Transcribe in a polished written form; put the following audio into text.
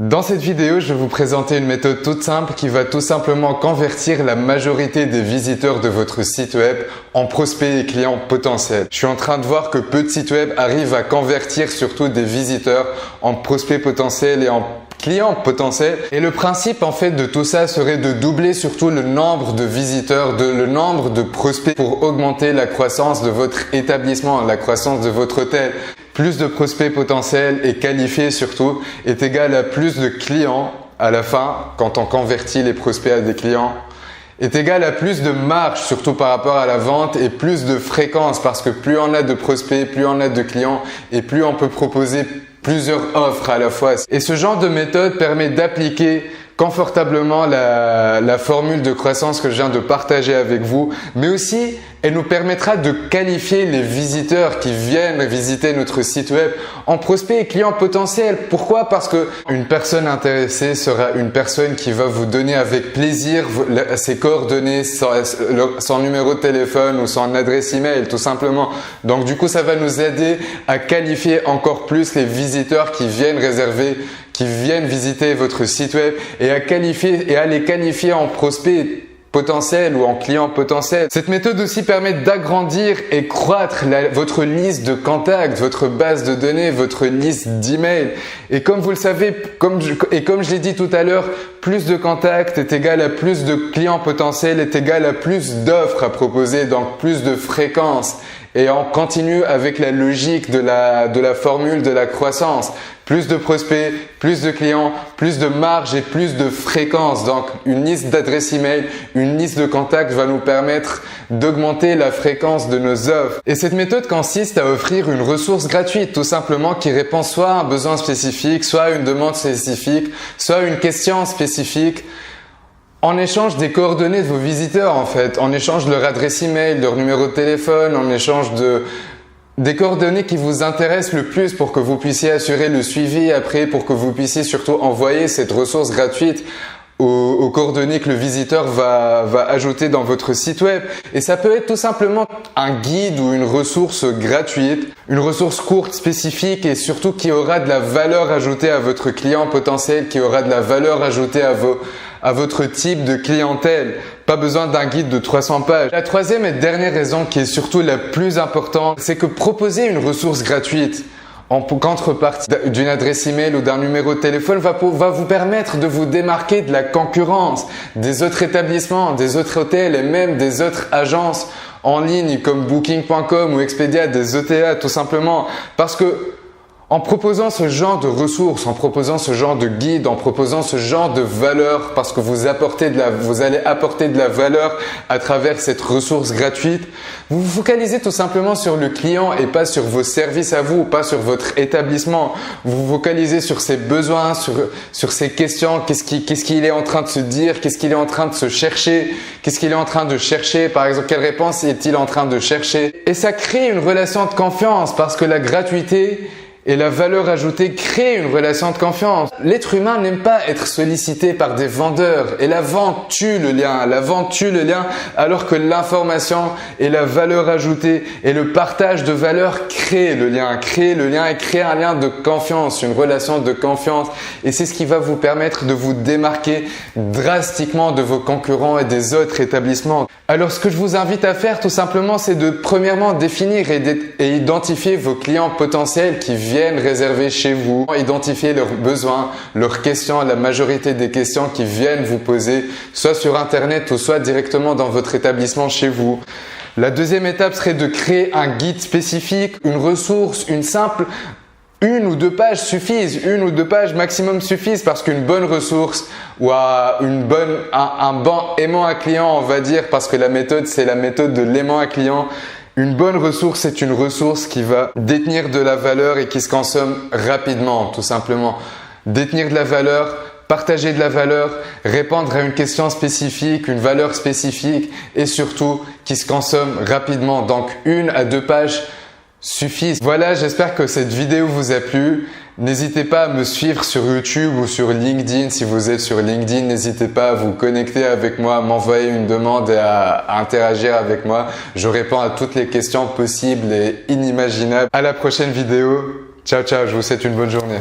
Dans cette vidéo, je vais vous présenter une méthode toute simple qui va tout simplement convertir la majorité des visiteurs de votre site web en prospects et clients potentiels. Je suis en train de voir que peu de sites web arrivent à convertir surtout des visiteurs en prospects potentiels et en clients potentiels. Et le principe en fait de tout ça serait de doubler surtout le nombre de visiteurs, le nombre de prospects pour augmenter la croissance de votre établissement, la croissance de votre hôtel. Plus de prospects potentiels et qualifiés surtout est égal à plus de clients à la fin quand on convertit les prospects à des clients est égal à plus de marge surtout par rapport à la vente et plus de fréquence parce que plus on a de prospects, plus on a de clients et plus on peut proposer plusieurs offres à la fois. Et ce genre de méthode permet d'appliquer confortablement la formule de croissance que je viens de partager avec vous, mais aussi elle nous permettra de qualifier les visiteurs qui viennent visiter notre site web en prospects et clients potentiels. Pourquoi? Parce que une personne intéressée sera une personne qui va vous donner avec plaisir ses coordonnées, son numéro de téléphone ou son adresse email tout simplement. Donc du coup, ça va nous aider à qualifier encore plus les visiteurs qui viennent visiter votre site web et à les qualifier en prospects potentiels ou en clients potentiels. Cette méthode aussi permet d'agrandir et croître votre liste de contacts, votre base de données, votre liste d'emails. Et comme vous le savez, comme je l'ai dit tout à l'heure, plus de contacts est égal à plus de clients potentiels, est égal à plus d'offres à proposer, donc plus de fréquences. Et on continue avec la logique de la formule de la croissance. Plus de prospects, plus de clients, plus de marge et plus de fréquence. Donc, une liste d'adresses email, une liste de contacts va nous permettre d'augmenter la fréquence de nos offres. Et cette méthode consiste à offrir une ressource gratuite, tout simplement, qui répond soit à un besoin spécifique, soit à une demande spécifique, soit à une question spécifique. En échange des coordonnées de vos visiteurs en fait, en échange de leur adresse email, de leur numéro de téléphone, en échange des coordonnées qui vous intéressent le plus pour que vous puissiez assurer le suivi après, pour que vous puissiez surtout envoyer cette ressource gratuite aux coordonnées que le visiteur va ajouter dans votre site web. Et ça peut être tout simplement un guide ou une ressource gratuite, une ressource courte, spécifique et surtout qui aura de la valeur ajoutée à votre client potentiel, qui aura de la valeur ajoutée à votre type de clientèle. Pas besoin d'un guide de 300 pages. La troisième et dernière raison qui est surtout la plus importante, c'est que proposer une ressource gratuite en contrepartie d'une adresse email ou d'un numéro de téléphone va vous permettre de vous démarquer de la concurrence des autres établissements, des autres hôtels et même des autres agences en ligne comme Booking.com ou Expedia, des ETA tout simplement. Parce que en proposant ce genre de ressources, en proposant ce genre de guide, en proposant ce genre de valeur, parce que vous allez apporter de la valeur à travers cette ressource gratuite, vous vous focalisez tout simplement sur le client et pas sur vos services à vous, pas sur votre établissement. Vous vous focalisez sur ses besoins, sur ses questions, qu'est-ce qu'il est en train de se dire, qu'est-ce qu'il est en train de se chercher, qu'est-ce qu'il est en train de chercher, par exemple, quelle réponse est-il en train de chercher. Et ça crée une relation de confiance parce que la gratuité et la valeur ajoutée crée une relation de confiance. L'être humain n'aime pas être sollicité par des vendeurs et la vente tue le lien. La vente tue le lien alors que l'information et la valeur ajoutée et le partage de valeur créent le lien et créent un lien de confiance, une relation de confiance. Et c'est ce qui va vous permettre de vous démarquer drastiquement de vos concurrents et des autres établissements. Alors ce que je vous invite à faire tout simplement, c'est de premièrement définir et identifier vos clients potentiels qui viennent réserver chez vous, identifier leurs besoins, leurs questions, la majorité des questions qui viennent vous poser, soit sur internet ou soit directement dans votre établissement chez vous. La deuxième étape serait de créer un guide spécifique, une ressource, une ou deux pages suffisent, une ou deux pages maximum suffisent parce qu'une bonne ressource ou un bon aimant à client, on va dire, parce que la méthode, c'est la méthode de l'aimant à client. Une bonne ressource, c'est une ressource qui va détenir de la valeur et qui se consomme rapidement, tout simplement. Détenir de la valeur, partager de la valeur, répondre à une question spécifique, une valeur spécifique et surtout qui se consomme rapidement. Donc, 1 à 2 pages suffisent. Voilà, j'espère que cette vidéo vous a plu. N'hésitez pas à me suivre sur YouTube ou sur LinkedIn. Si vous êtes sur LinkedIn, n'hésitez pas à vous connecter avec moi, à m'envoyer une demande et à interagir avec moi. Je réponds à toutes les questions possibles et inimaginables. À la prochaine vidéo. Ciao, ciao. Je vous souhaite une bonne journée.